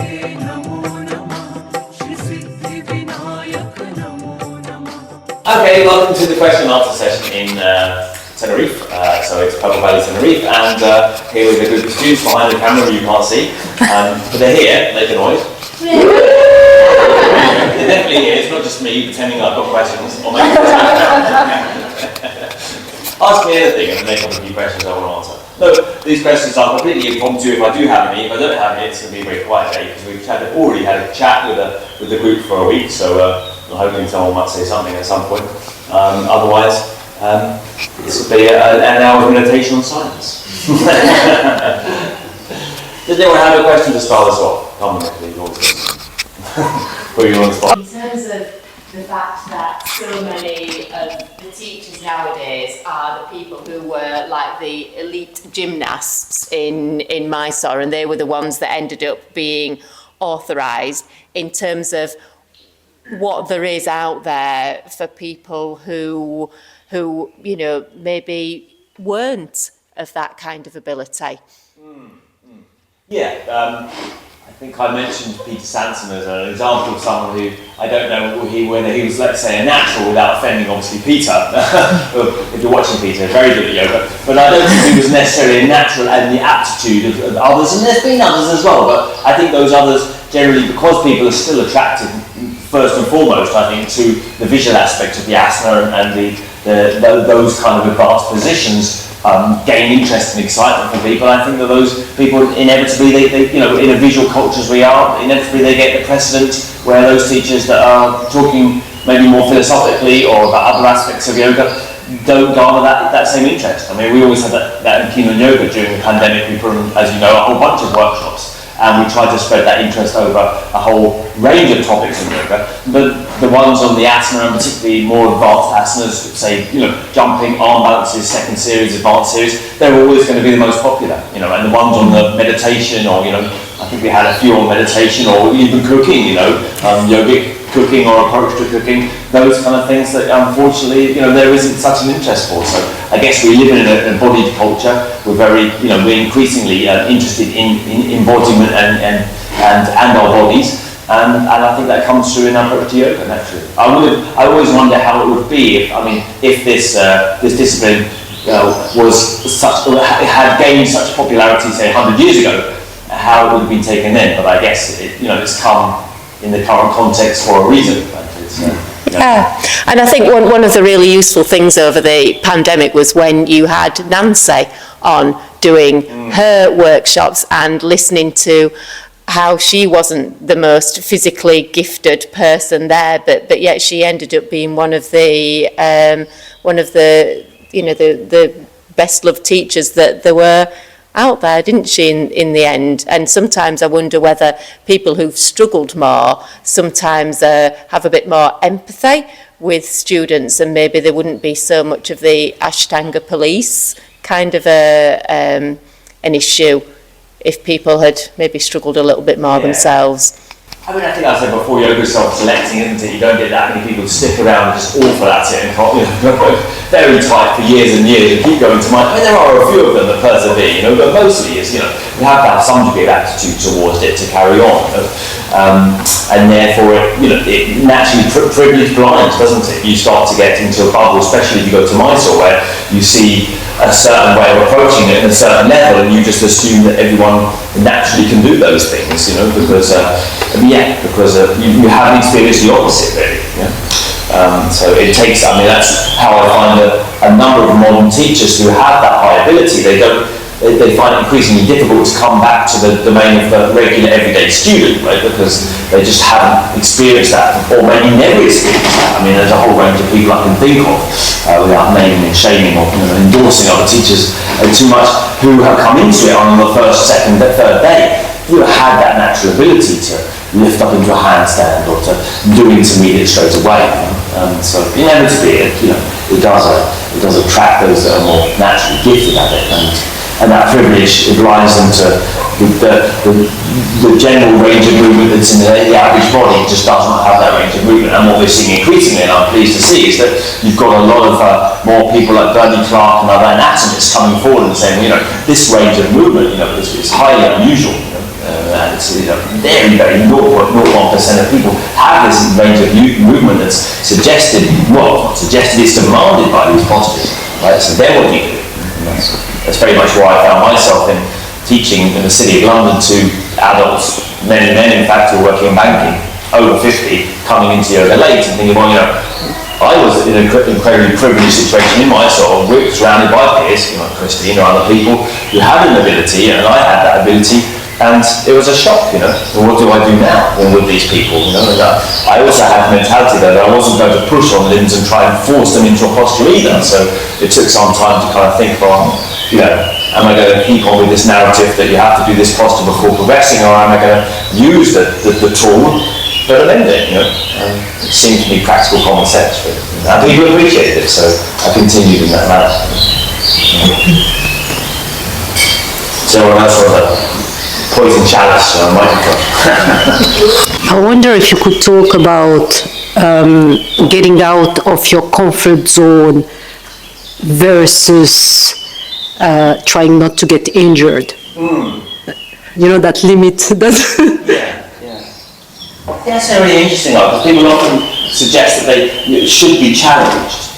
Okay, welcome to the question and answer session in Tenerife. So it's Purple Valley Tenerife, and here with a group of students behind the camera you can't see, but they're here, make a noise. They're definitely here, it's not just me pretending I've got questions. Or maybe ask me anything and make up a few questions I want to answer. No, these questions are completely impromptu if I do have any. If I don't have any, it's going to be a very quiet day because we've already had a chat with the group for a week, so I'm hoping someone might say something at some point. Otherwise, this will be an hour of meditation on science. Does anyone have a question to start us off? Come on, please. Put you on the spot. In terms of the fact that so many of the teachers nowadays are the people who were like the elite gymnasts in Mysore, and they were the ones that ended up being authorised, in terms of what there is out there for people who you know, maybe weren't of that kind of ability. Yeah, I think I mentioned Peter Sanson as an example of someone who, I don't know whether he was, let's say, a natural without offending, obviously, Peter. If you're watching Peter, very good at yoga. But I don't think he was necessarily a natural and the aptitude of others, and there's been others as well. But I think those others, generally, because people are still attracted, first and foremost, I think, to the visual aspect of the asana and those kind of advanced positions, gain interest and excitement for people. I think that those people inevitably, they you know, in a visual culture as we are, inevitably they get the precedent where those teachers that are talking maybe more philosophically or about other aspects of yoga don't garner that same interest. I mean, we always had that in Kino Yoga during the pandemic. We put on, as you know, a whole bunch of workshops, and we tried to spread that interest over a whole range of topics in yoga. But the ones on the asana, and particularly more advanced asanas, say, you know, jumping, arm balances, second series, advanced series, they're always going to be the most popular, you know. And the ones on the meditation, or, you know, I think we had a few on meditation, or even cooking, you know, yogic cooking or approach to cooking, those kind of things that unfortunately, you know, there isn't such an interest for. So I guess we live in an embodied culture. We're very, you know, we're increasingly interested in embodiment and our bodies, and I think that comes through in our approach to yoga naturally. I always wonder how it would be if this discipline had gained such popularity, say 100 years ago, how it would have been taken then. But I guess it's come in the current context for a reason. And I think one of the really useful things over the pandemic was when you had Nancy on doing her workshops and listening to how she wasn't the most physically gifted person there, but yet she ended up being one of the you know, the best loved teachers that there were out there, didn't she, in the end? And sometimes I wonder whether people who've struggled more sometimes have a bit more empathy with students, and maybe there wouldn't be so much of the Ashtanga police kind of an issue if people had maybe struggled a little bit more themselves. I mean, I think I said before, yoga is self-selecting, isn't it? You don't get that many people to stick around and just awful at it and can't, you know, very tight for years and years and keep going to mind. I mean, there are a few of them that persevere, you know, but mostly it's, you know, you have to have some degree of attitude towards it to carry on. And therefore, it naturally privilege blinds, doesn't it? You start to get into a bubble, especially if you go to Mysore, where you see a certain way of approaching it at a certain level, and you just assume that everyone naturally can do those things, you know, because you haven't experienced the opposite, really. Yeah? So it takes, I mean, that's how I find a number of modern teachers who have that high ability, they find it increasingly difficult to come back to the domain of the regular everyday student, right? Because they just haven't experienced that, or maybe never experienced that. I mean, there's a whole range of people I can think of, without naming and shaming or endorsing other teachers too much, who have come into it on the first, second, third day, who had that natural ability to lift up into a handstand or to do intermediate straight away. So inevitably, it does attract those that are more naturally gifted at it, and that privilege blinds them to the general range of movement that's in the average body. Just does not have that range of movement. And what we're seeing increasingly, and I'm pleased to see, is that you've got a lot of more people like Bernie Clark and other anatomists coming forward and saying, this range of movement, is highly unusual. and it's very, very 0.01% of people have this range of movement that's suggested, well, not suggested, it's demanded by these postures, right? So then what do you do? That's very much where I found myself in teaching in the City of London to adults, men in fact, who are working in banking, over 50, coming into yoga late and thinking, well, I was in an incredibly privileged situation in my soul, surrounded by peers, Christine or other people who had an ability, and I had that ability, and it was a shock, well, what do I do now with these people, And I also had the mentality that I wasn't going to push on limbs and try and force them into a posture either, so it took some time to kind of think about, am I going to keep on with this narrative that you have to do this posture before progressing, or am I going to use the tool but amend it, it seemed to be practical common sense, and people appreciated it, so I continued in that manner. So what else was that? Poison chalice on a microphone. I wonder if you could talk about getting out of your comfort zone versus trying not to get injured. That limit. That's very interesting, because people often suggest that they should be challenged.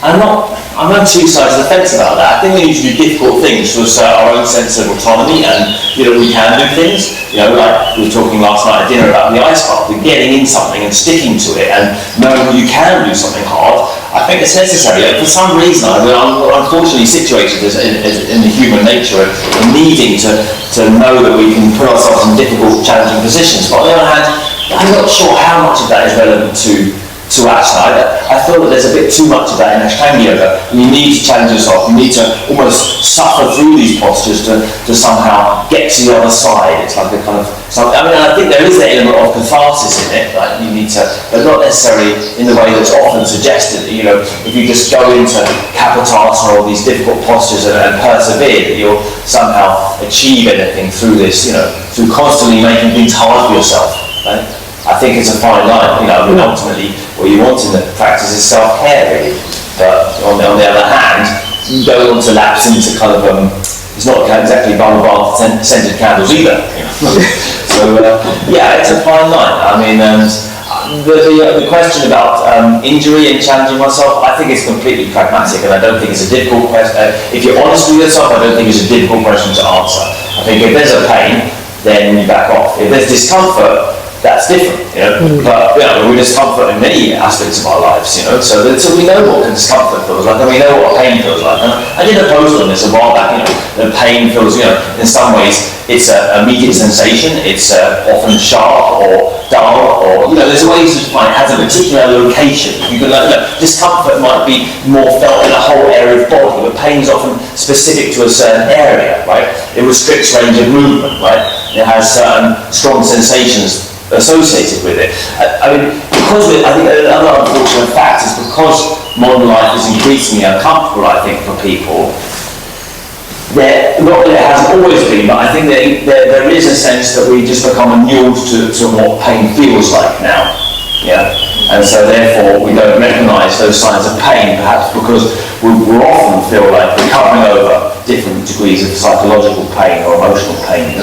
I'm on two sides of the fence about that. I think we need to do difficult things to assert our own sense of autonomy, and we can do things. Like we were talking last night at dinner about the ice bath, getting in something and sticking to it, and knowing you can do something hard. I think it's necessary. For some reason, I'm unfortunately situated in the human nature of needing to know that we can put ourselves in difficult, challenging positions. But on the other hand, I'm not sure how much of that is relevant to Ashtanga. I feel that there's a bit too much of that in Ashtanga yoga. You need to challenge yourself. You need to almost suffer through these postures to somehow get to the other side. It's like a kind of I think there is an element of catharsis in it. Like you need to, but not necessarily in the way that's often suggested. If you just go into Kapotasana or all these difficult postures and persevere, that you'll somehow achieve anything through this. Through constantly making things hard for yourself. Right? I think it's a fine line, ultimately what you want in the practice is self-care really, but on the other hand, you don't want to lapse into kind of, it's not exactly Bhagavad scented candles either, so it's a fine line. I mean, the question about injury and challenging myself, I think it's completely pragmatic, and I don't think it's a difficult question. If you're honest with yourself, I don't think it's a difficult question to answer. I think if there's a pain, then you back off. If there's discomfort, that's different, But we're discomfort in many aspects of our lives, So we know what discomfort feels like, and we know what pain feels like. And I did a post on this a while back. The pain feels, in some ways it's an immediate sensation. It's often sharp or dull, or there's ways to define it has a particular location. You can discomfort might be more felt in a whole area of body, but pain is often specific to a certain area, right? It restricts range of movement, right? It has certain strong sensations associated with it. I think another unfortunate fact is because modern life is increasingly uncomfortable, I think, for people, not that it hasn't always been, but I think there is a sense that we just become inured to what pain feels like now. And so therefore we don't recognise those signs of pain, perhaps because we often feel like we're covering over different degrees of psychological pain or emotional pain.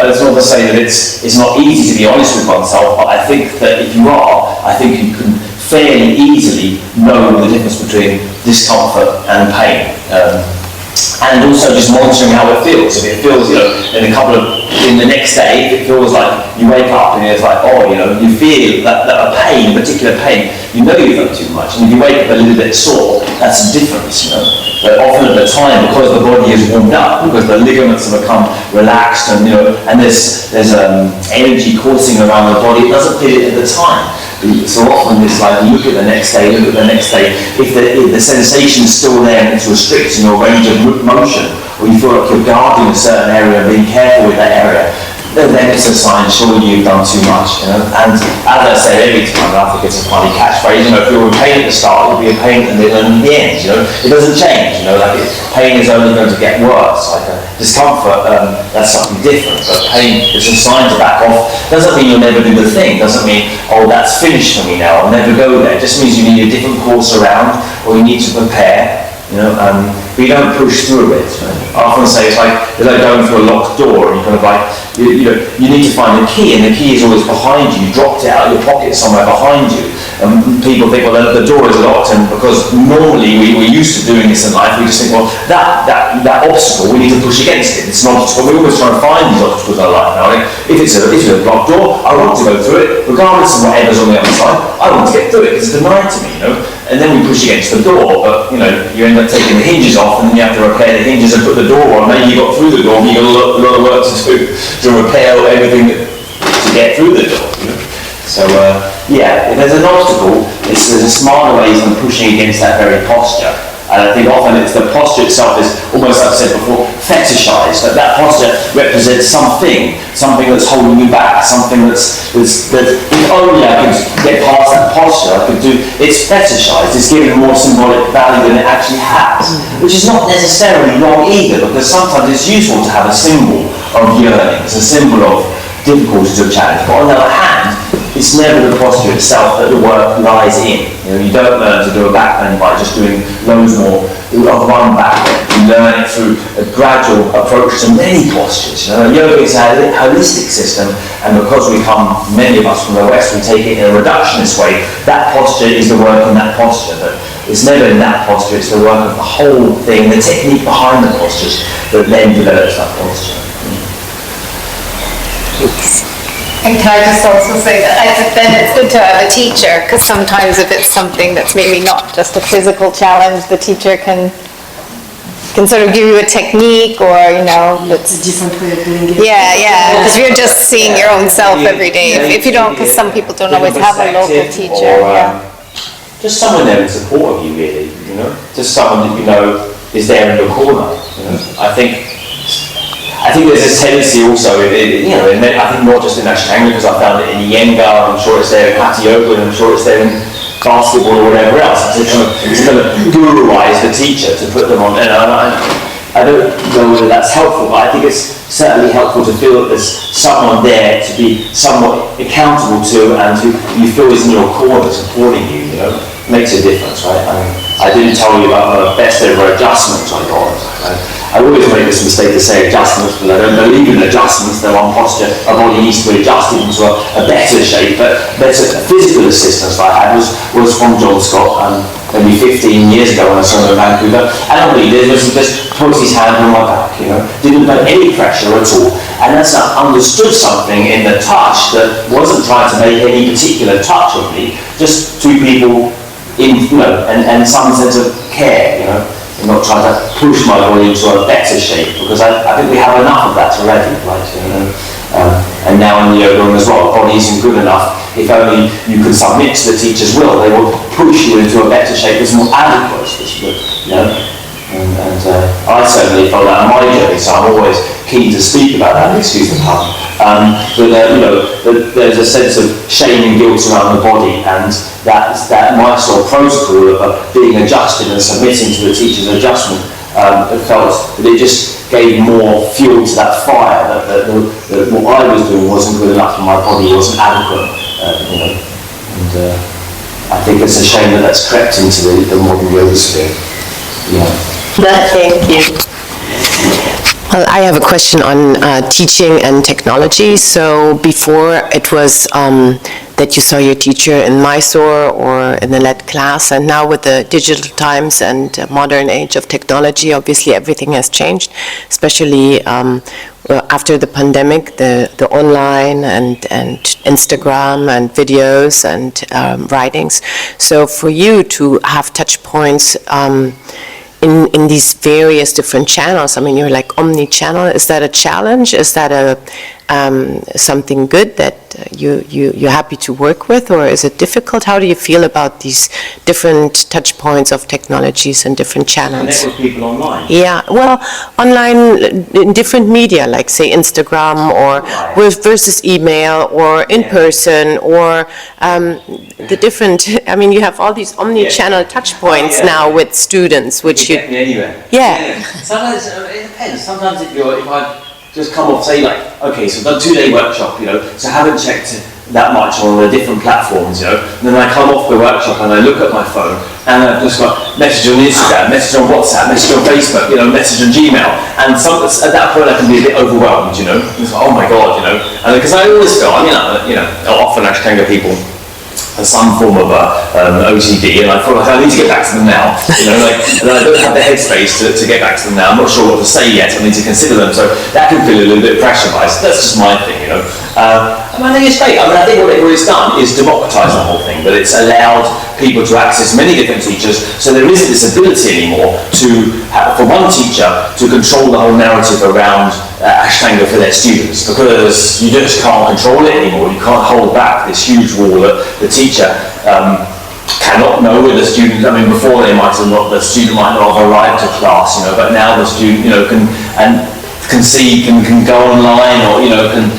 It's not to say that it's not easy to be honest with oneself, but I think that if you are, I think you can fairly easily know the difference between discomfort and pain. And also just monitoring how it feels. If it feels, in the next day, if it feels like you wake up and it's like, you feel that a pain, particular pain, you've done too much. And if you wake up a little bit sore, that's a difference, But often at the time, because the body is warmed up, because the ligaments have become relaxed, and and there's energy coursing around the body, it doesn't feel it at the time. So often it's like look at the next day. If the sensation's still there and it's restricting your range of motion, or you feel like you're guarding a certain area and being careful with that area, then it's a sign surely you've done too much. And as I say every time, I think it's a funny catchphrase. If you're in pain at the start, you'll be in pain at the middle and the end. It doesn't change. Pain is only going to get worse. Like discomfort, that's something different. But pain is a sign to back off. Doesn't mean you'll never do the thing. Doesn't mean that's finished for me now. I'll never go there. It just means you need a different course around, or you need to prepare. but you don't push through it. Right? I often say it's like going through a locked door, and you kind of like, you need to find the key, and the key is always behind you. You dropped it out of your pocket somewhere behind you. And people think, well, the door is locked, and because normally we're used to doing this in life, we just think, well, that obstacle, we need to push against it. It's an obstacle. We're always trying to find these obstacles in our life now. If it's a blocked door, I want to go through it, regardless of whatever's on the other side. I want to get through it, because it's denied to me, And then we push against the door, but, you end up taking the hinges off, and then you have to repair the hinges and put the door on. Maybe you got through the door, but you got a lot of work to repair everything to get through the door, So, if there's an obstacle, there's a smarter way than pushing against that very posture. And I think often it's the posture itself is almost, like I said before, fetishized. That posture represents something that's holding you back, something that's if only I could get past that posture, I could do. It's fetishized. It's given more symbolic value than it actually has, which is not necessarily wrong either, because sometimes it's useful to have a symbol of yearning, it's a symbol of difficulties or challenge. But on the other hand, it's never the posture itself that the work lies in. You don't learn to do a back bend by just doing loads more of one back bend. You learn it through a gradual approach to many postures. Yoga is a holistic system, and because we come, many of us from the West, we take it in a reductionist way. That posture is the work in that posture, but it's never in that posture. It's the work of the whole thing, the technique behind the postures that then develops that posture. And can I just also say that then it's good to have a teacher, because sometimes if it's something that's maybe not just a physical challenge, the teacher can sort of give you a technique, or It's a different way of doing it. because you're just seeing your own self every day. If you don't, because some people don't always have a local teacher. Just someone there in support of you, really. Just someone that is there in your corner. I think there's this tendency also, I think not just in Ashtanga, because I found it in Iyengar, I'm sure it's there in Hatha Yoga, and I'm sure it's there in basketball or whatever else. To kind of guruize the teacher, to put them on. And I don't know whether that's helpful, but I think it's certainly helpful to feel that there's someone there to be somewhat accountable to, and who you feel is in your corner supporting you. Makes a difference, right? I didn't tell you about the best ever adjustments I got. I always make this mistake to say adjustments, but I don't believe in adjustments. They're one posture. A body needs to be adjusted into a better shape. But better physical assistance I had was from John Scott, maybe 15 years ago when I saw him in Vancouver. And all he did was just put his hand on my back, didn't put any pressure at all. And that's understood something in the touch that wasn't trying to make any particular touch of me, just two people and some sense of care, and not trying to push my body into a better shape, because I think we have enough of that already, right? And now in the yoga room as well, the body isn't good enough. If only you can submit to the teacher's will, they will push you into a better shape that's more adequate, And I certainly felt that on my journey, so I'm always keen to speak about that, excuse the pun. There's a sense of shame and guilt around the body, and that Mysore protocol of being adjusted and submitting to the teacher's adjustment, felt that it just gave more fuel to that fire, that what I was doing wasn't good enough and my body wasn't adequate, And I think it's a shame that that's crept into the modern yoga sphere. Thank you. Well, I have a question on teaching and technology. So before it was that you saw your teacher in Mysore or in the LED class, and now with the digital times and modern age of technology, obviously everything has changed, especially after the pandemic, the online and Instagram and videos and writings. So for you to have touch points in these various different channels, I mean, you're like omni-channel. Is that a challenge? Is that something good that you're happy to work with, or is it difficult? How do you feel about these different touch points of technologies and different channels? Connect with people online. Yeah, well, online in different media, like say Instagram or versus email or in person, or the different. I mean, you have all these omni-channel touch points now with students, which you get me anywhere. Yeah. Sometimes it depends. Sometimes if I just come off, say okay, so I've done 2-day workshop, so I haven't checked that much on the different platforms, you know. And then I come off the workshop and I look at my phone and I've just got message on Instagram, message on WhatsApp, message on Facebook, you know, message on Gmail. And at that point I can be a bit overwhelmed, you know. It's like, oh my God, you know. And because I always feel, often Ashtanga people some form of OCD, and I feel like I need to get back to them now. You know, and I don't have the headspace to get back to them now. I'm not sure what to say yet. I need to consider them, so that can feel a little bit pressurised. That's just my thing, you know. And I think it's great. I mean, I think what it's done is democratise the whole thing, but it's allowed people to access many different teachers, so there isn't this ability anymore for one teacher to control the whole narrative around Ashtanga for their students, because you just can't control it anymore. You can't hold back this huge wall that the teacher cannot know with the student. I mean, before the student might not have arrived to class, you know, but now the student, you know, can go online, or you know, can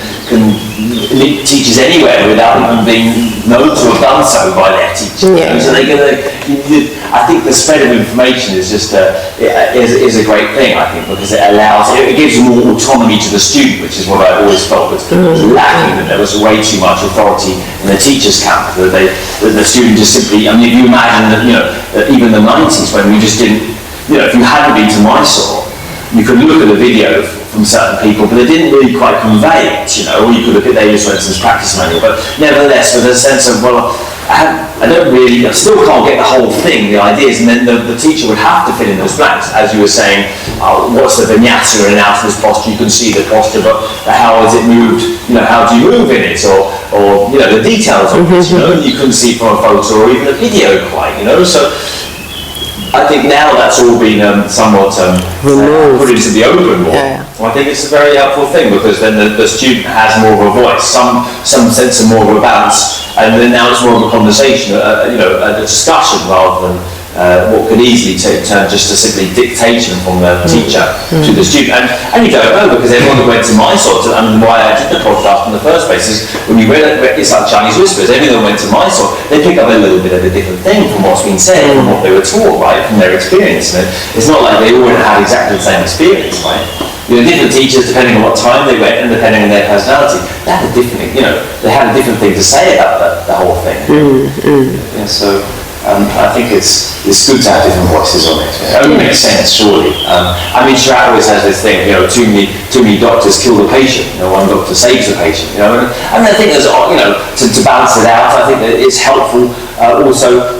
meet teachers anywhere without even being known to have done so by their teacher. Yeah. So I think the spread of information is just is a great thing. I think because it gives more autonomy to the student, which is what I always felt was lacking. That there was way too much authority in the teacher's camp. That the student just simply. I mean, if you imagine that, you know, that even in the 90s when we just didn't, you know, if you hadn't been to Mysore, you could look at a video from certain people, but they didn't really quite convey it, you know. Or you could look at David's, for instance, practice manual, but nevertheless, with a sense of, well, I still can't get the whole thing, the ideas, and then the teacher would have to fill in those blanks, as you were saying. What's the vinyasa and out of this posture? You can see the posture, but how is it moved? You know, how do you move in it, or you know, the details of it. You know, you couldn't see from a photo or even a video quite. You know, so. I think now that's all been somewhat put into the open more. Yeah. Well, I think it's a very helpful thing, because then the student has more of a voice, some sense of more of a balance, and then now it's more of a conversation, you know, a discussion rather than what could easily turn just to simply dictation from the teacher to the student. And you don't know, because everyone who went to Mysore, and why I did the podcast in the first place is when you read it's like Chinese whispers. Everyone who went to Mysore, they pick up a little bit of a different thing from what's been said, from what they were taught, right, from their experience. And it's not like they all had exactly the same experience, right? You know, different teachers, depending on what time they went and depending on their personality, they had a different, you know, they had a different thing to say about the whole thing. Yeah, so. I think it's good to have different voices on it. It only makes sense, surely. I mean, Shirak always has this thing, you know, too many doctors kill the patient. You know, one doctor saves the patient. You know, and I think there's, you know, to balance it out, I think that it's helpful also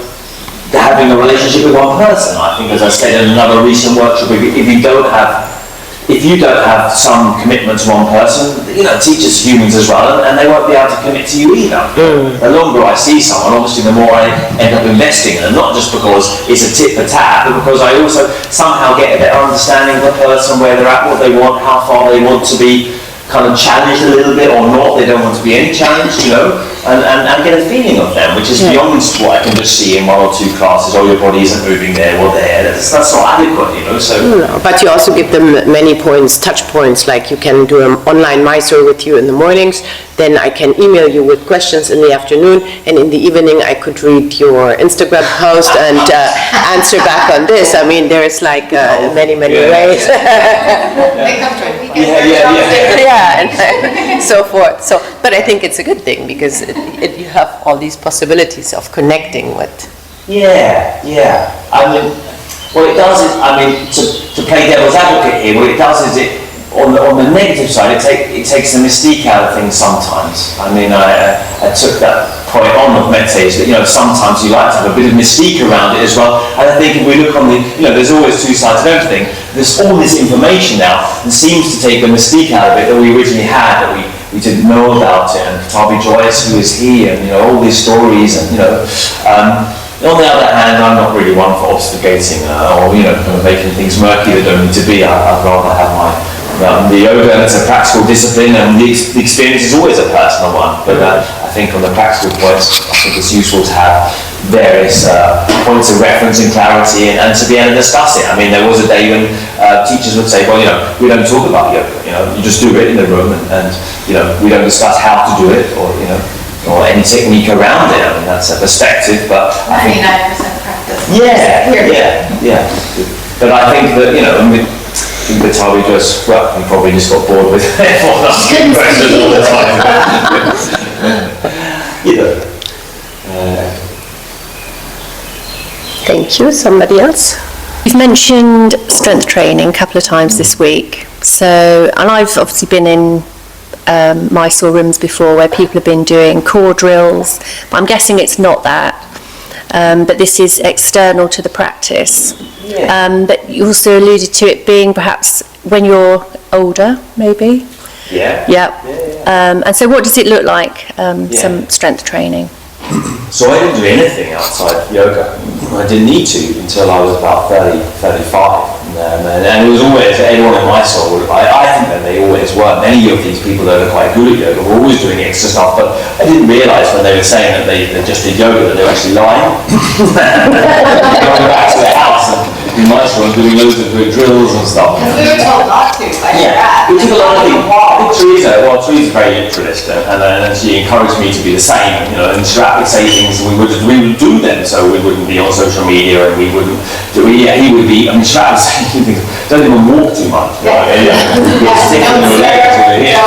having a relationship with one person. I think, as I said in another recent workshop, if you don't have some commitment to one person, you know, teachers are humans as well, and they won't be able to commit to you either. The longer I see someone, obviously the more I end up investing in them, not just because it's a tit for tat, but because I also somehow get a better understanding of the person, where they're at, what they want, how far they want to be kind of challenged a little bit or not. They don't want to be any challenged, you know, and get a feeling of them, which is beyond what I can just see in one or two classes. Oh, your body isn't moving there or there. That's not adequate, you know. So. No, but you also give them many points, touch points, like you can do an online Mysore with you in the mornings, then I can email you with questions in the afternoon, and in the evening I could read your Instagram post and answer back on this. I mean, there's like many ways. They come to a weekend. And so forth. So, but I think it's a good thing, because you have all these possibilities of connecting with. Yeah. I mean, what it does is, I mean, to play devil's advocate here, what it does is on the negative side, it takes the mystique out of things sometimes. I mean, I took that point on of meditation, that, you know, sometimes you like to have a bit of mystique around it as well. And I think if we look on you know, there's always two sides of everything. There's all this information now that seems to take the mystique out of it that we originally had, that we didn't know about it. And Tabi Joyce, who is he, and, you know, all these stories, and, you know. On the other hand, I'm not really one for obfuscating or, you know, kind of making things murky that don't need to be. I'd rather have the yoga, it's a practical discipline, and the experience is always a personal one. But I think on the practical points, I think it's useful to have various points of reference and clarity, and to be able to discuss it. I mean, there was a day when teachers would say, well, you know, we don't talk about yoga. You know, you just do it in the room, and you know, we don't discuss how to do it, or, you know, or any technique around it. I mean, that's a perspective, but I think 99% practice. Yeah. But I think that, you know, I think that Tabi just, well, he probably just got bored with everyone asking questions all the time. you know. Thank you. Somebody else? You've mentioned strength training a couple of times this week. So, and I've obviously been in Mysore rooms before where people have been doing core drills, but I'm guessing it's not that. But this is external to the practice. Yeah. But you also alluded to it being perhaps when you're older, maybe? Yeah. Yeah. And so what does it look like, some strength training? So I didn't do anything outside yoga. I didn't need to until I was about 30, 35. And it was always, anyone in my soul, I think that they always were. Many of these people that are quite good at yoga were always doing extra stuff, but I didn't realise when they were saying that they just did yoga that they were actually lying. Going back to their house and in Mysore and doing loads of good drills and stuff. Because we were told not to by your dad. We took a lot of things. I think Teresa's very literalist, and she encouraged me to be the same, you know, and she would say things and we would do them, so we wouldn't be on social media and we wouldn't do it. Yeah, he would be, I mean, she would say things, don't even walk too much. Stick on your legs over here.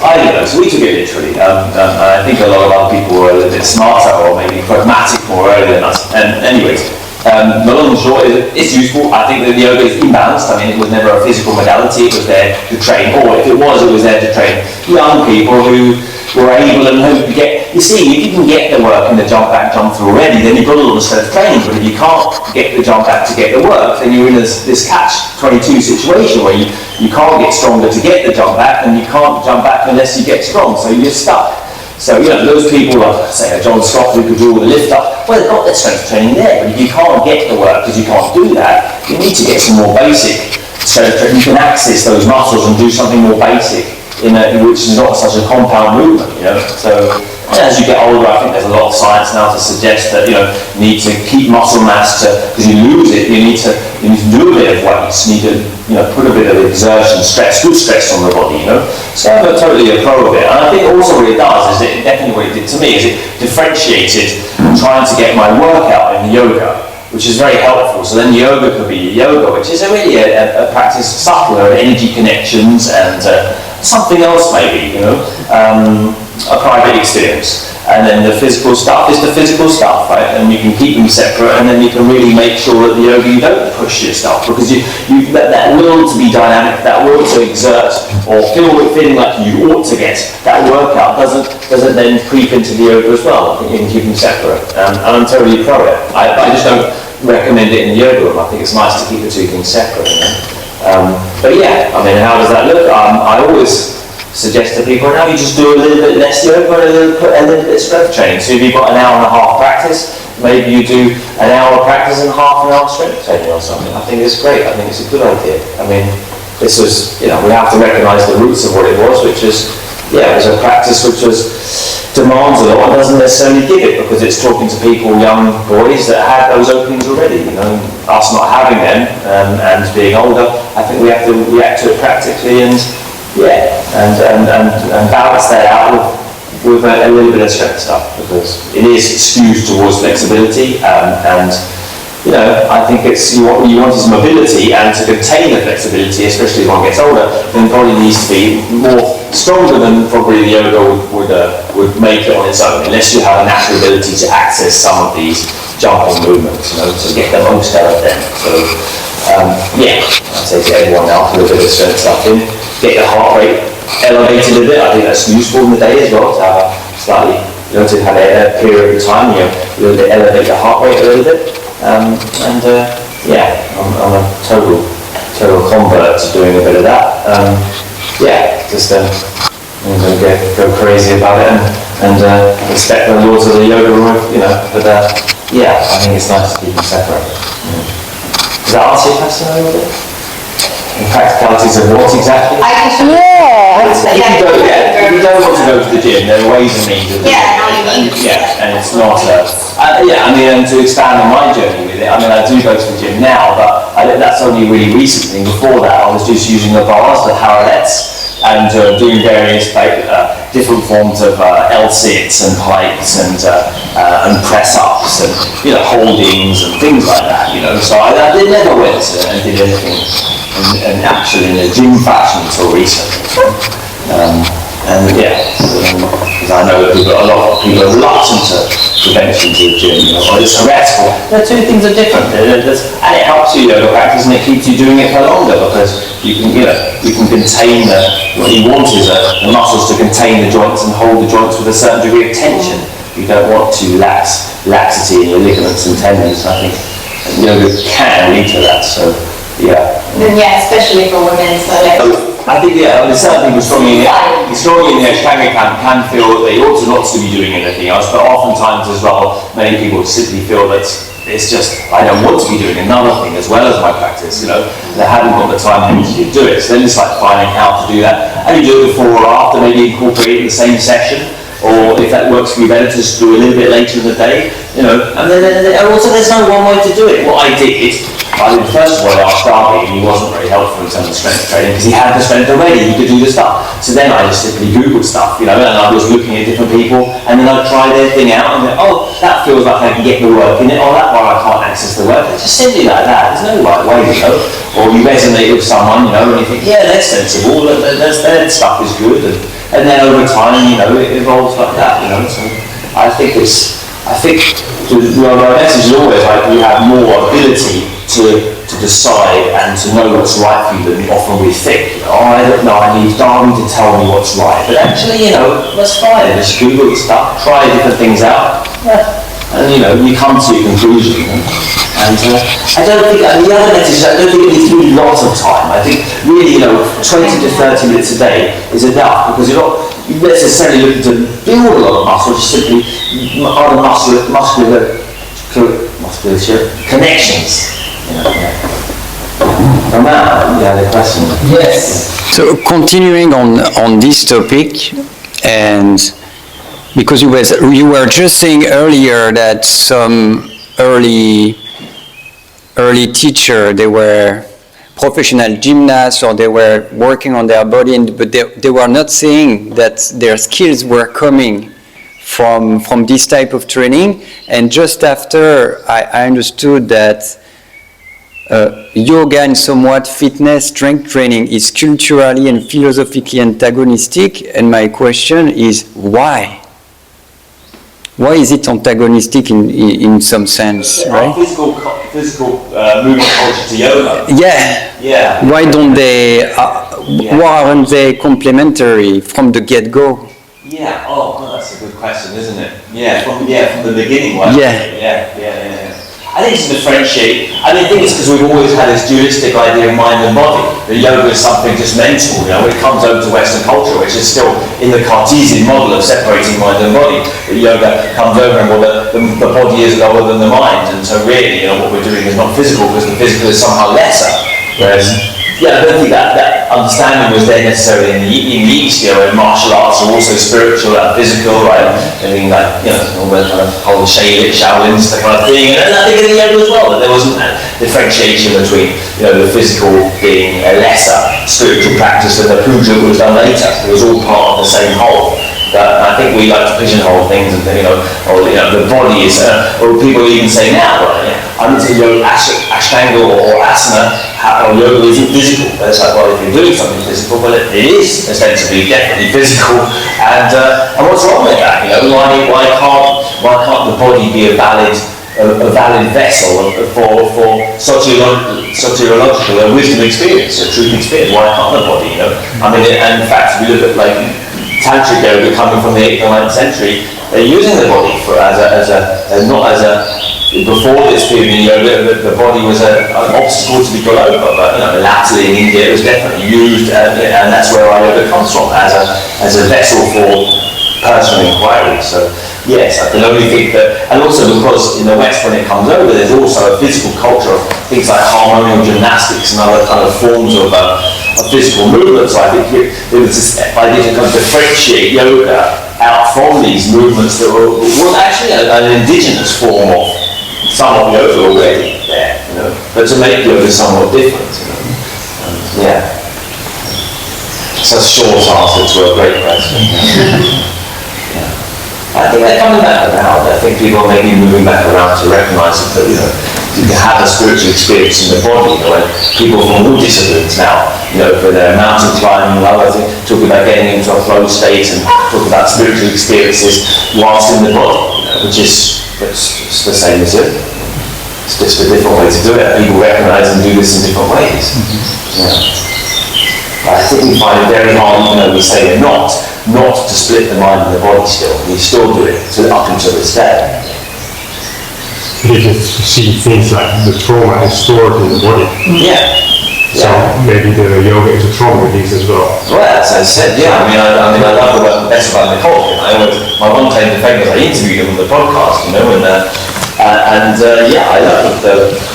I don't know, so we took it literally. I think a lot of other people were a little bit smarter or maybe pragmatic more early than us. And anyways, the long and short is it's useful. I think that the yoga is imbalanced. I mean, it was never a physical modality. It was there to train, or if it was there to train young people who were able and who get. You see, if you can get the work in the jump back, jump through already, then you've got a lot of strength training. But if you can't get the jump back to get the work, then you're in this catch-22 situation where you can't get stronger to get the jump back, and you can't jump back unless you get strong. So you're stuck. So, you know, those people like, say, John Scott, who could do all the lift up, well, they've got their strength training there, but if you can't get the work because you can't do that, you need to get some more basic strength training. You can access those muscles and do something more basic, which is not such a compound movement, you know. So, as you get older, I think there's a lot of science now to suggest that, you know, you need to keep muscle mass because you lose it, you need to do a bit of weights, you need to, you know, put a bit of exertion, stress, good stress on the body, you know. So I'm totally a pro of it. And I think also what it does is, definitely what it did to me, is it differentiated trying to get my workout in the yoga, which is very helpful. So then yoga could be yoga, which is really a practice subtler of energy connections and something else maybe, you know, a private experience. And then the physical stuff is the physical stuff, right? And you can keep them separate, and then you can really make sure that the yoga you don't push your stuff, because you that will to be dynamic, that will to exert or feeling like you ought to get that workout doesn't then creep into the yoga as well. I think you can keep them separate, and I'm totally pro it. I just don't recommend it in the yoga room. I think it's nice to keep the two things separate, you know? But yeah, I mean, how does that look? I always suggest to people, now you just do a little bit less yoga and a little bit of strength training. So if you've got an hour and a half practice, maybe you do an hour practice and half an hour strength training or something. I think it's great. I think it's a good idea. I mean, this was, you know, we have to recognise the roots of what it was, which is, it was a practice which demands a lot and doesn't necessarily give it, because it's talking to people, young boys that had those openings already, you know. Us not having them and being older, I think we have to react to it practically and balance that out with a little bit of strength stuff, because it is skewed towards flexibility, and you know, I think it's what you want is mobility, and to contain the flexibility, especially as one gets older, then probably needs to be more stronger than probably the yoga would make it on its own, unless you have a natural ability to access some of these jumping movements, you know, to get the most out of them. So I'd say to everyone now, put a bit of strength stuff in, get the heart rate elevated a bit. I think that's useful in the day as well, to have a slightly, you know, to have a period of time, you know, elevate the heart rate a little bit. I'm a total convert to doing a bit of that. Go crazy about it and respect the laws of the yoga room, you know. But I think it's nice to keep them separate. Does that answer your question a little bit? The practicalities of what exactly? If you don't want to go to the gym, there are ways and means of doing it. And it's not and to expand on my journey with it, I mean, I do go to the gym now, but that's only really recently. Before that, I was just using the bars, the parallettes, and doing various different forms of L-sits and planks and press-ups and, you know, holdings and things like that, you know. So I never went and did anything and actually in a gym fashion until recently. And because I know that a lot of people are reluctant to venture into the gym, or it's heretical. The two things are different, and it helps you yoga practice, and it keeps you doing it for longer because you can contain what you want is the muscles to contain the joints and hold the joints with a certain degree of tension. You don't want to laxity in your ligaments and tendons. I think yoga can lead to that. So Yeah, especially for women. So I think certain people strongly in the Ashtanga camp can feel that they ought to not to be doing anything else, but oftentimes as well, many people simply feel that it's just, I don't want to be doing another thing as well as my practice, they haven't got the time to do it. So then it's like finding how to do that. And you do it before or after, maybe incorporate it in the same session, or if that works for you better, just do a little bit later in the day, and then also there's no one way to do it. What I did, first of all, I asked Darby, and he wasn't very helpful in terms of strength training because he had the strength already, he could do the stuff. So then I just simply Googled stuff, and I was looking at different people, and then I'd try their thing out, and go, that feels like I can get the work in it, or that one I can't access the work. It's just simply like that, there's no right way, Or you resonate with someone, and you think, yeah, they're sensible, their stuff is good, and then over time, it evolves like that, So I think my message is always like you have more ability to decide and to know what's right for you than often we think. I don't know, I need Darwin to tell me what's right. But actually, that's fine. Just Google stuff, try different things out, and you come to your conclusion. And I don't think, the other message is I don't think it needs to be lots of time. I think really, 20 to 30 minutes a day is enough because you're not necessarily looking to build a lot of muscle, just simply other musculature connections. From that, you had a question. Yes. So continuing on this topic, and because you were just saying earlier that some early teacher, they were professional gymnasts or they were working on their body, but they were not saying that their skills were coming from this type of training. And just after I understood that yoga and somewhat fitness strength training is culturally and philosophically antagonistic, and my question is why? Why is it antagonistic in some sense, right? Physical movement culture to yoga. Yeah. Why don't they? Why aren't they complementary from the get-go? Yeah. Oh, that's a good question, isn't it? From the beginning. Yeah. I think it's to differentiate. I think it's because we've always had this dualistic idea of mind and body. The yoga is something just mental, when it comes over to Western culture, which is still in the Cartesian model of separating mind and body. The yoga comes over and the body is lower than the mind, and so really, what we're doing is not physical because the physical is somehow lesser. Whereas, I don't think that understanding was there necessarily in the East, where martial arts are also spiritual and physical, right? Everything like, all the kind of whole Shaolins, that kind of thing. And I think in the yoga as well, that there wasn't that differentiation between, the physical being a lesser spiritual practice and the puja was done later. It was all part of the same whole. But I think we like to pigeonhole things and the body is, or people even say now, right? I'm into Ashtanga or asana, or yoga isn't physical. It's like, well, if you're doing something physical, well, it is ostensibly definitely physical. And what's wrong with that? Why can't the body be a valid vessel for sociological wisdom experience, a truth experience? Why can't the body? And in fact, if you look at tantric yoga coming from the 8th or 9th century, they're using the body before this period in yoga, the body was an obstacle to be got over, but latterly in India it was definitely used, and that's where our yoga comes from, as a vessel for personal inquiry. So yes, I can only think that, and also because in the West when it comes over, there's also a physical culture of things like harmonial gymnastics and other kind of forms of physical movement. So I think it was this idea to kind of differentiate yoga out from these movements that was actually an indigenous form of somewhat yoga already there, but to make yoga somewhat different, It's a short answer to a great question. I think they're coming back around. I think people are maybe moving back around to recognise that, you can have a spiritual experience in the body. You know, and people from all disciplines now, you know, for their mountain climbing and other things, talk about getting into a flow state and talk about spiritual experiences whilst in the body, you know, which is it's the same as it. It's just a different way to do it. People recognise and do this in different ways. Yeah. I think we find it very hard, even though we say we're not to split the mind and the body still. We still do it up until this day. You can see things like the trauma is stored in the body. Yeah. So maybe the yoga is a trauma release as well. Well, as I said, yeah. I mean, I love the work best about Nicole. My one claim to fame was I interviewed him on the podcast, you know, yeah, I love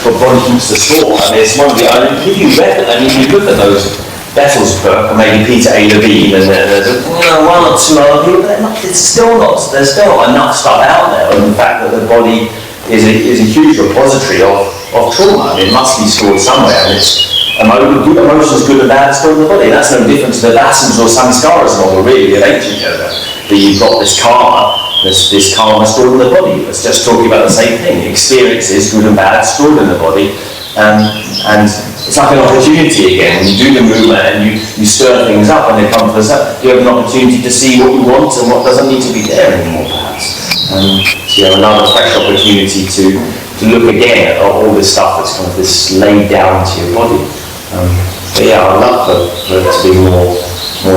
what body keeps the score. I mean, it's one of the. I mean, if you look at those Bethel's book, and maybe Peter A. Levine, and there's one or two other people. There's still not enough stuff out there. And the fact that the body is a huge repository of trauma. I mean, it must be stored somewhere, and it's emotions, good and bad, stored in the body. That's no different to the vasanas or samskaras model, really, of ancient yoga. That you've got this karma stored in the body. It's just talking about the same thing. Experiences, good and bad, stored in the body, and it's like an opportunity again. When you do the movement and you stir things up and they come to us up, you have an opportunity to see what you want and what doesn't need to be there anymore, perhaps. So you have another fresh opportunity to look again at all this stuff that's kind of this laid down into your body. But yeah, I'd love for it to be more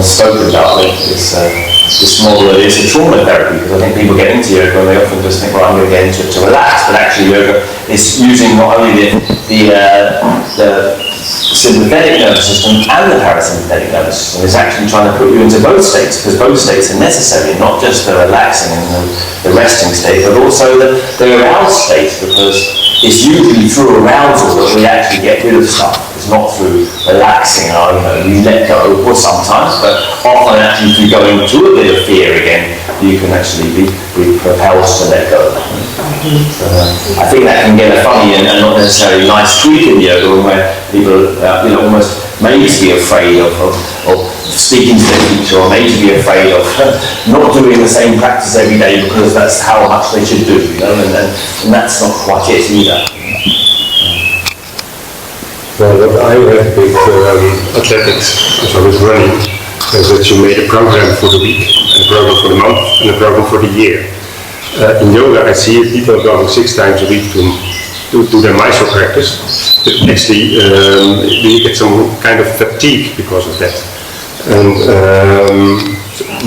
spoken about this model that is a trauma therapy, because I think people get into yoga and they often just think, well, I'm going to get into it to relax, but actually yoga is using not only the sympathetic nervous system and the parasympathetic nervous system. It's actually trying to put you into both states, because both states are necessary, not just the relaxing and the resting state, but also the aroused state, because it's usually through arousal that we actually get rid of stuff. It's not through relaxing, you let go, or sometimes, but often actually through going to a bit of fear again, you can actually be propelled to let go. I think that can get a funny and not necessarily nice tweak in yoga, where people almost made to be afraid of speaking to their teacher, or made to be afraid of not doing the same practice every day because that's how much they should do, and that's not quite it either. Well, what I read with athletics, as I was running, is that you made a program for the week, and a program for the month, and a program for the year. In yoga, I see people going 6 times a week to their Mysore practice, but actually you get some kind of fatigue because of that. And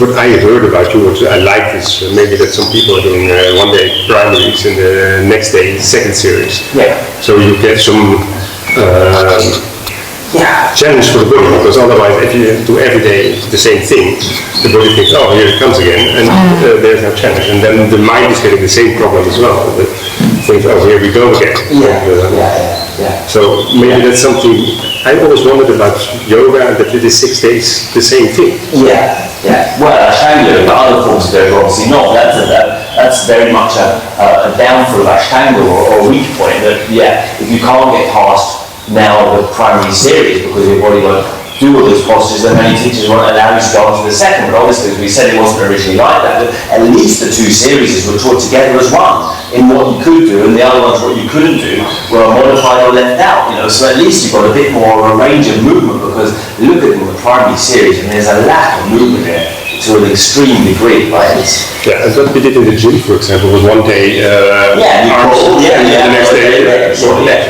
what I heard about you, what I like is maybe that some people are doing one day primaries and the next day second series. Yeah. So you get some challenge for the body, because otherwise if you do every day the same thing, the body thinks, oh, here it comes again, and there's no challenge. And then the mind is getting the same problem as well. It thinks, oh, here we go again. So maybe that's something I always wondered about yoga, and that it is 6 days the same thing. Yeah. Well, Ashtanga, but other forms of yoga obviously not. That's very much a downfall of Ashtanga, or a weak point. That if you can't get past now the primary series because your body won't do all those postures, then many teachers won't allow you to go on to the second. But obviously, as we said, it wasn't originally like that. But at least the 2 series were taught together as one in what you could do, and the other ones, what you couldn't do, were modified or left out. So at least you've got a bit more of a range of movement, because you look at them in the primary series and there's a lack of movement there to an extreme degree, right? And what we did in the gym, for example, was one day arms, the next day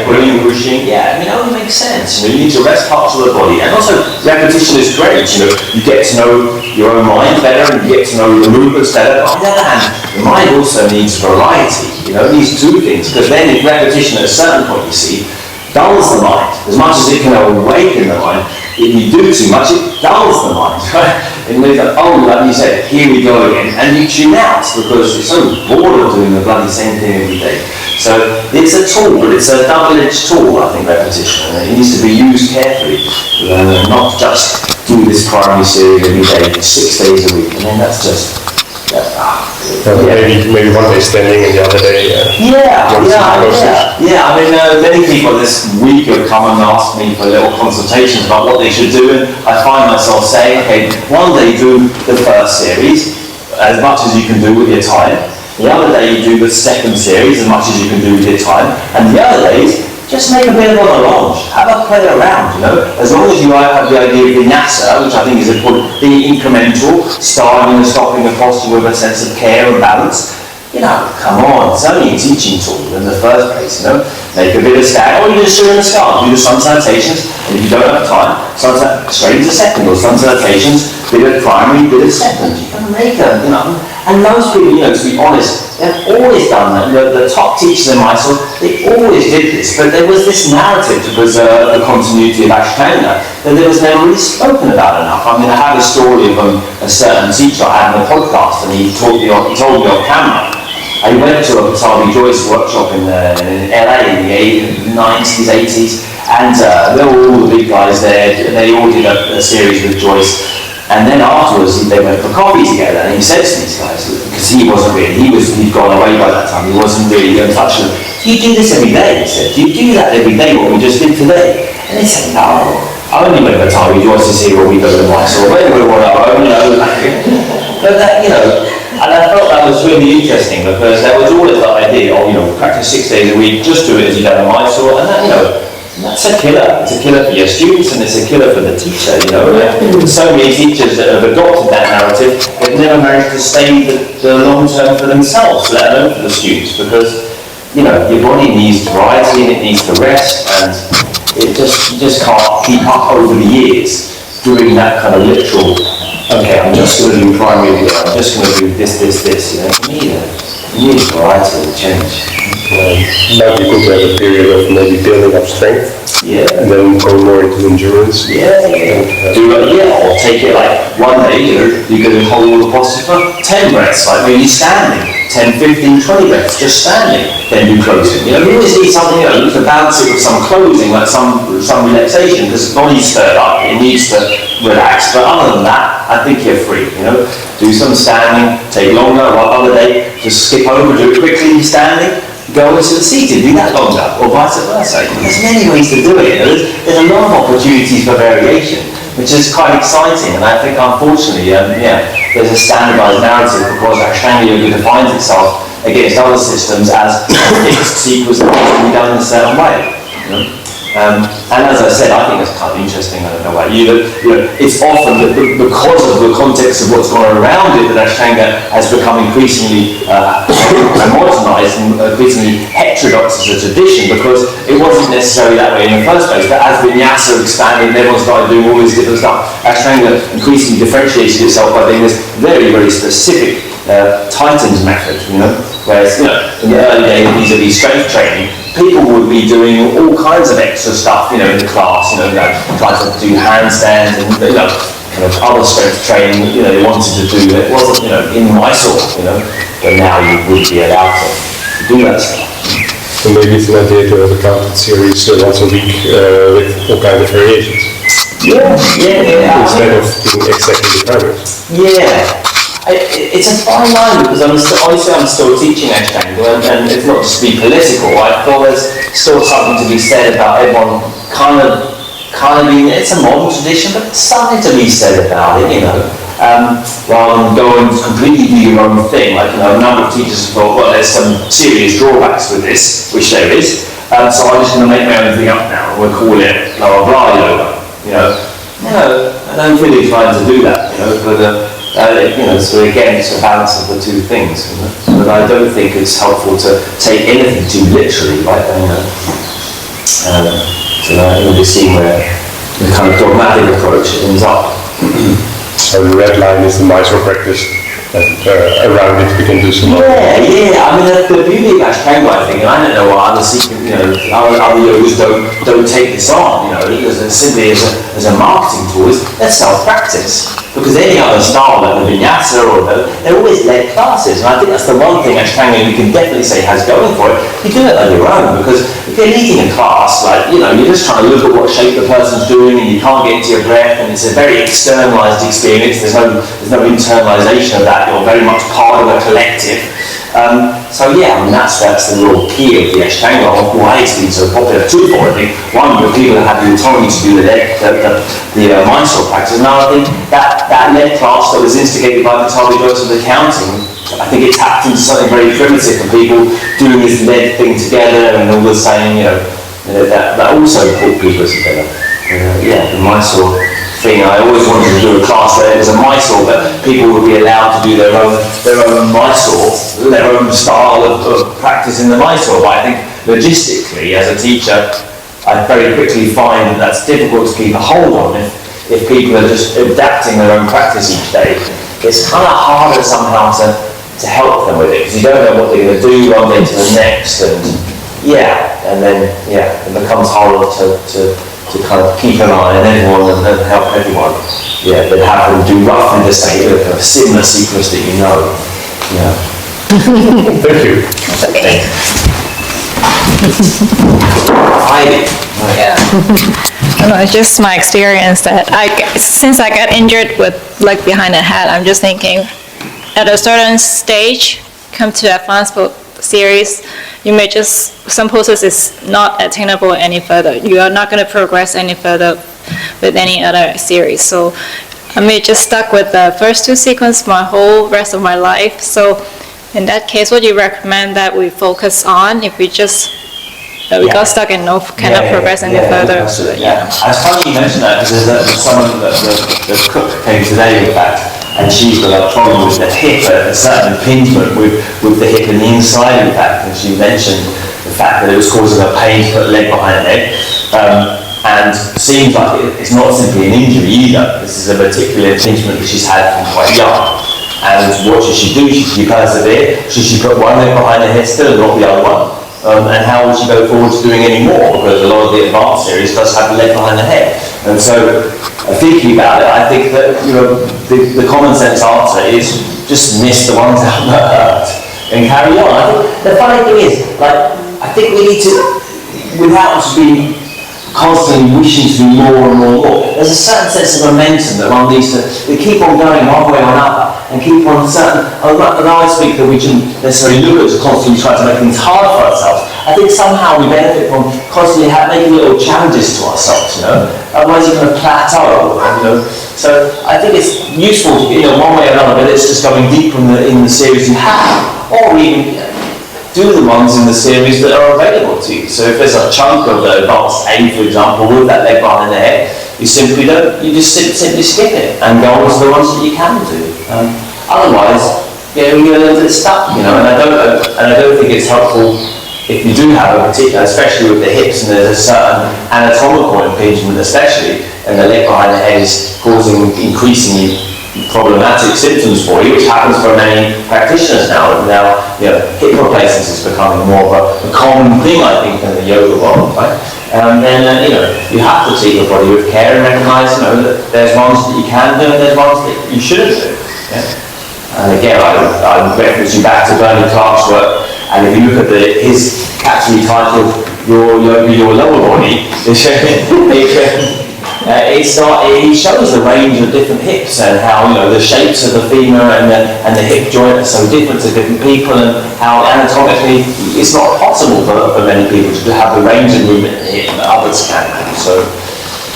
pulling, pushing. It only makes sense. You need to rest parts of the body, and also repetition is great. You get to know your own mind better, and you get to know the movements better. But on the other hand, the mind also needs variety. It needs 2 things, because then if repetition at a certain point, you see, dulls the mind. As much as it can awaken the mind, if you do too much, it dulls the mind, right? And it's like, like you said, here we go again, and you tune out because you're so bored of doing the bloody same thing every day. So it's a tool, but it's a double-edged tool, I think, repetition, and it needs to be used carefully, not just do this primary series every day, 6 days a week, and then that's just, maybe one day standing and the other day I mean, many people this week have come and asked me for little consultations about what they should do, and I find myself saying, okay, one day do the first series as much as you can do with your time, The other day you do the second series as much as you can do with your time, and the other days just make a bit of a melange, have a play around, you know. As long as you have the idea of vinyasa, which I think is important, being incremental, starting and stopping the posture with a sense of care and balance, you know, come on, it's only a teaching tool in the first place, you know. Make a bit of stand, or you just do in the start, do the sun salutations, and if you don't have time, straight into second, or sun salutations, bit of primary, bit of second. You can make a, you know, and most people, you know, to be honest, they've always done that. The top teachers in Mysore, they always did this, but there was this narrative to preserve the continuity of Ashtanga that there was never really spoken about enough. I mean, I have a story of a certain teacher I had on a podcast, and he told me on camera. I went to a Patali Joyce workshop in LA in the 90s, 80s, and there were all the big guys there. They all did a series with Joyce. And then afterwards, they went for coffee together, and he said to these guys, because he wasn't really, he'd gone away by that time, he wasn't really in touch with them. Do you do this every day? He said, do you do that every day, what we just did today? And they said, no, I only went to Tari Joyce to see when we go to Mysore, when we were on our own, you know. But that, you know, and I felt that was really interesting, because there was always the idea of, you know, practice 6 days a week, just do it as you go to Mysore, and that, you know, that's a killer. It's a killer for your students, and it's a killer for the teacher, you know. So many teachers that have adopted that narrative, they've never managed to stay the long term for themselves, let alone for the students, because, you know, your body needs variety and it needs to rest, and you just can't keep up over the years doing that kind of literal, okay, I'm just going to do primary here, I'm just going to do this, you know. You need variety and change. Might be good to have a period of maybe building up strength, and then go more into endurance. Or take it like one day, you're going to hold the posture for 10 breaths, like really standing, 10, 15, 20 breaths, just standing, then do closing. You know, you always need something, you know, to balance it with some closing, like some relaxation, because the body's stirred up, it needs to relax. But other than that, I think you're free, you know. Do some standing, take longer, or other day, just skip over, do it quickly, standing, go into the seated, do that longer, or vice versa. There's many ways to do it. There's a lot of opportunities for variation, which is quite exciting, and I think unfortunately, there's a standardized narrative because Ashtanga Yoga defines itself against other systems as a fixed sequence that needs to be done in a certain way. You know? And as I said, I think it's kind of interesting, I don't know about you, that it's often that because of the context of what's going on around it, that Ashtanga has become increasingly modernized and increasingly heterodox as a tradition, because it wasn't necessarily that way in the first place. But as Vinyasa expanded and everyone started doing all this different stuff, Ashtanga increasingly differentiated itself by being this very, very specific Titan's method, you know, whereas, you know, in the early days vis-a-vis strength training, people would be doing all kinds of extra stuff, you know, in the class, you know, trying to do handstands and, you know, kind of other strength training, you know, they wanted to do. It wasn't, you know, in Mysore, you know, but now you would be allowed to do that stuff. So maybe it's an idea to have a counted series once a week with all kinds of variations. Instead of being exactly the primary. It's a fine line, because I'm still teaching Ashtanga, and it's not just to be political. I feel there's still something to be said about everyone kind of being, it's a modern tradition, but something to be said about it, you know, rather than go and completely do your own thing. Like, you know, a number of teachers have thought, well, there's some serious drawbacks with this, which there is, so I'm just going to make my own thing up now, and we'll call it blah blah blah yoga, you know. No, I don't really try to do that, you know, but you know, so again, it's a balance of the two things. You know? But I don't think it's helpful to take anything too literally, right? You know, so I think we've seen where the kind of dogmatic approach ends up. So the red line is the Mysore practice, and around it we can do some. I mean, the beauty of Ashtanga, I think, and I don't know what other other yogas don't take this on, you know, because simply as a marketing tool, is they're self-practice. Because any other style, like the Vinyasa they're always led classes, and I think that's the one thing Ashtanga you can definitely say has going for it. You do it on your own, because if you're leading a class, like, you know, you're just trying to look at what shape the person's doing, and you can't get into your breath, and it's a very externalized experience. There's no internalization of that that. You're very much part of a collective. So yeah, I mean that's the real key of the Ashtanga, of why it's been so popular. Twofold, I think. One, the people that have the autonomy to do the Mysore practice. Another thing, that lead class that was instigated by the Tavidos of the counting, I think it tapped into something very primitive and people doing this lead thing together and all the same, that also brought people together. Yeah, the Mysore thing, I always wanted to do a class where it was a Mysore, but people would be allowed to do their own Mysore, their own style of practice in the Mysore. But I think logistically, as a teacher, I very quickly find that that's difficult to keep a hold on if people are just adapting their own practice each day. It's kind of harder somehow to help them with it, because you don't know what they're going to do one day to the next, and then it becomes harder to kind of keep an eye on everyone and help everyone. Yeah, but have them do roughly the same, kind of similar sequence that you know. Yeah. Thank you. Okay. Heidi. Yeah. I don't know, it's just my experience that since I got injured with leg behind the head, I'm just thinking at a certain stage, come to advanced series, you may some poses is not attainable any further. You are not going to progress any further with any other series. So I may just stuck with the first two sequences my whole rest of my life. So in that case, what do you recommend that we focus on if we just got stuck and cannot progress any further? Yeah. It's funny you mentioned that, because there's someone that the cook came today, in fact, and she's got a problem with the hip, a certain impingement with the hip and the inside, in fact, and she mentioned the fact that it was causing her pain to put the leg behind her head, and seems like it's not simply an injury either. This is a particular impingement that she's had from quite young. And what should she do? Should she persevere? Should she put one leg behind her head still and not the other one? And how would she go forward to doing any more? Because a lot of the advanced series does have the leg behind the head. And so, thinking about it, I think that the common sense answer is just miss the ones that hurt and carry on. I think the funny thing is, I think we need to, without just being constantly wishing to do more and more and more, there's a certain sense of momentum that one needs to keep on going one way or another, and keep on certain, and I speak that we shouldn't necessarily look at constantly trying to make things hard for ourselves. I think somehow we benefit from constantly making little challenges to ourselves, otherwise you're going to plateau, So I think it's useful, one way or another, but it's just going deeper in the series you have, or even do the ones in the series that are available to you. So if there's a chunk of the advanced A, for example, with that leg behind the head, you simply simply skip it and go on to the ones that you can do. Otherwise, you're a little bit stuck, and I don't think it's helpful if you do have a particular, especially with the hips, and there's a certain anatomical impingement, especially, and the leg behind the head is causing increasingly problematic symptoms for you, which happens for many practitioners now. Now, hip replacements is becoming more of a common thing, I think, in the yoga world, right? Then, you have to treat your body with care and recognise, that there's ones that you can do and there's ones that you shouldn't do. Yeah? And again, I reference you back to Bernie Clark's work, and if you look at his actually titled Your Lower Body, he shows the range of different hips and how the shapes of the femur and the hip joint are so different to different people, and how anatomically it's not possible for many people to have the range of movement in the hip that others can have. So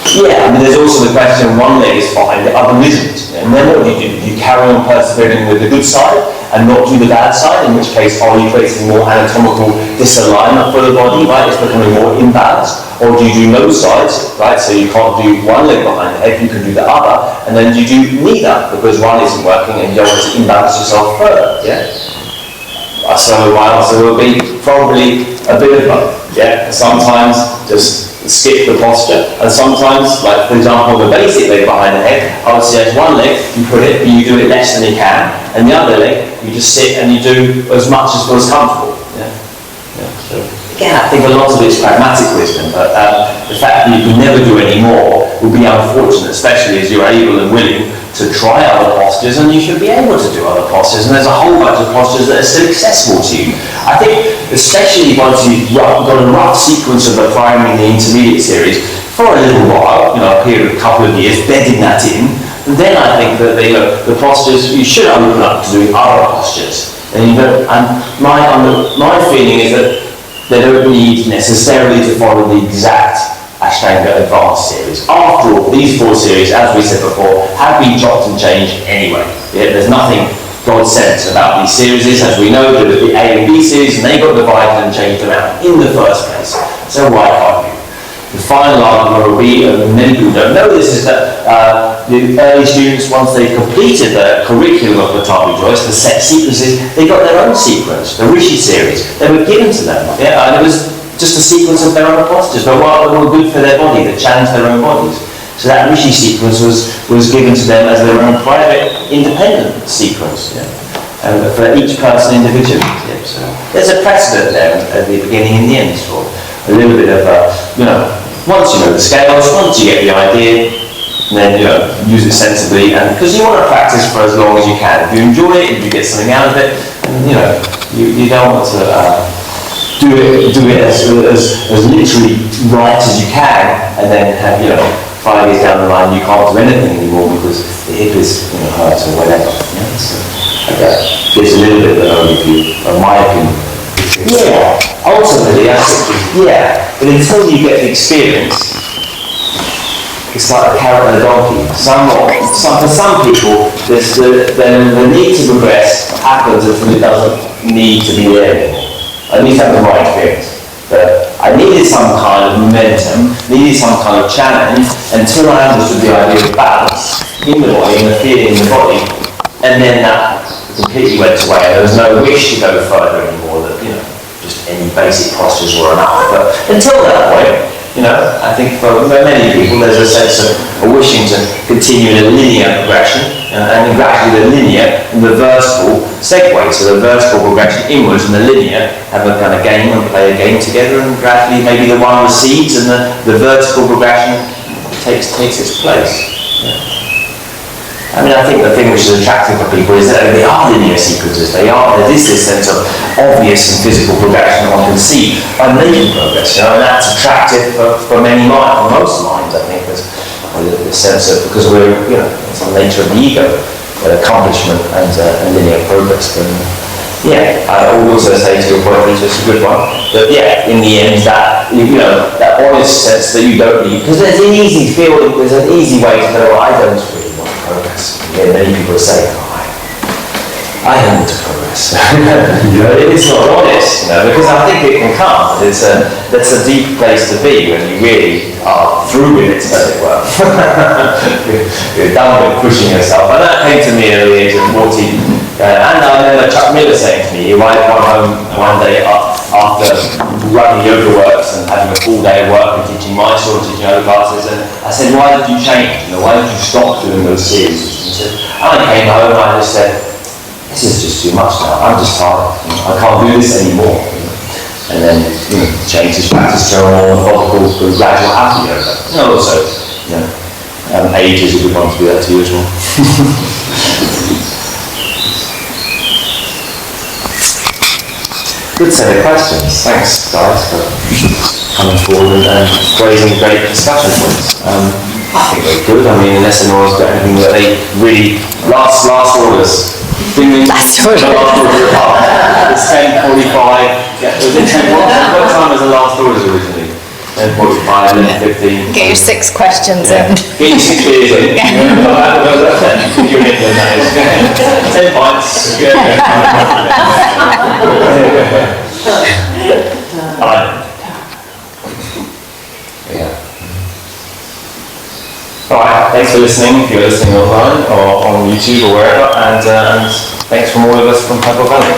there's also the question, one leg is fine, the other isn't. And then what do? You carry on persevering with the good side and not do the bad side, in which case are you creating more anatomical disalignment for the body, right? It's becoming more imbalanced. Or do you do no sides, right? So you can't do one leg behind the head, you can do the other, and then you do neither, because one isn't working and you don't want to imbalance yourself further, So my answer will be probably a bit of both, Sometimes just skip the posture, and sometimes, like for example, the basic leg behind the head, I would suggest one leg, you put it, you do it less than you can, and the other leg, you just sit and you do as much as feels comfortable. So, again, I think a lot of it's pragmatic wisdom, but the fact that you can never do any more will be unfortunate, especially as you're able and willing to try other postures, and you should be able to do other postures, and there's a whole bunch of postures that are still accessible to you. I think, especially once you've got a rough sequence of the primary and the intermediate series, for a little while, a period of a couple of years, bedding that in, And then I think that the postures, you should open up to doing other postures. And my feeling is that they don't need necessarily to follow the exact Ashtanga Advanced series. After all, these 4 series, as we said before, have been chopped and changed anyway. Yeah, there's nothing God-sent about these series. As we know, there was the A and B series, and they got divided and changed around in the first place. So why can't you? The final argument will be, and many people don't know this, is that the early students, once they completed the curriculum of Pattabhi Jois, the set sequences, they got their own sequence, the Rishi series. They were given to them, yeah, and it was just a sequence of their own postures, but what were good for their body, that challenged their own bodies. So that Rishi sequence was given to them as their own private, independent sequence, yeah, and for each person individually. Yeah. So there's a precedent there at the beginning and the end for a little bit of once you know the scales, once you get the idea, then use it sensibly, and because you want to practice for as long as you can. If you enjoy it, if you get something out of it, and you don't want to do it as literally right as you can, and then have 5 years down the line you can't do anything anymore because the hip is hurt or whatever. Yeah? So that gives a little bit of an overview of my opinion. Yeah, ultimately, I think, but until you get the experience, it's like a carrot and a donkey. For some people, the need to progress happens until it doesn't need to be there anymore. I need to have the right experience. But I needed some kind of momentum, needed some kind of challenge, until I understood the idea of balance in the body, and the feeling in the body, and then that completely went away. There was no wish to go further anymore, that just any basic postures were enough. But until that point, I think for many people there's a sense of wishing to continue in a linear progression, and gradually the linear and the vertical segue. So the vertical progression inwards and the linear have a kind of game and play a game together, and gradually maybe the one recedes and the vertical progression takes its place. Yeah. I think the thing which is attractive for people is that they are linear sequences. There is this sense of obvious and physical progression one can see by making progress, and that's attractive for many minds, for most minds, I think, there's the sense of, because it's the nature of the ego, accomplishment and linear progress. But, I would also say to your point, which is a good one, that in the end, that that honest sense that you don't need, because there's an easy feeling, there's an easy way to go, I don't really want progress. Many people say, I don't want to progress. It's not honest, because I think it can come. That's a deep place to be when you really are through with it, as it were. You're done with pushing yourself. And that came to me at the age of 40. And I remember Chuck Miller saying to me, he might come home one day after running yoga works and having a full day of work and teaching Mysore and teaching other classes, and I said, why did you change? Why did you stop doing those series? And he said, I came home and I just said, this is just too much now. I'm just tired. I can't do this anymore. And then changed his practice to a more methodical, gradual, happy yoga. And also, age is a good one to do that to you as well. Good set of questions. Thanks, guys, for coming forward and raising great discussion points. I think they're good. Unless anyone's got anything that they really last orders. Last order. It's 10:45. Was it 10? What time was the last orders originally? 10:45, 11:15. Get your 6 questions in. Get your 6 beers in. You're in there, that is. 10 pints. Alright, thanks for listening, if you're listening online or on YouTube or wherever, and thanks from all of us from Purple Valley.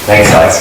Thanks, guys.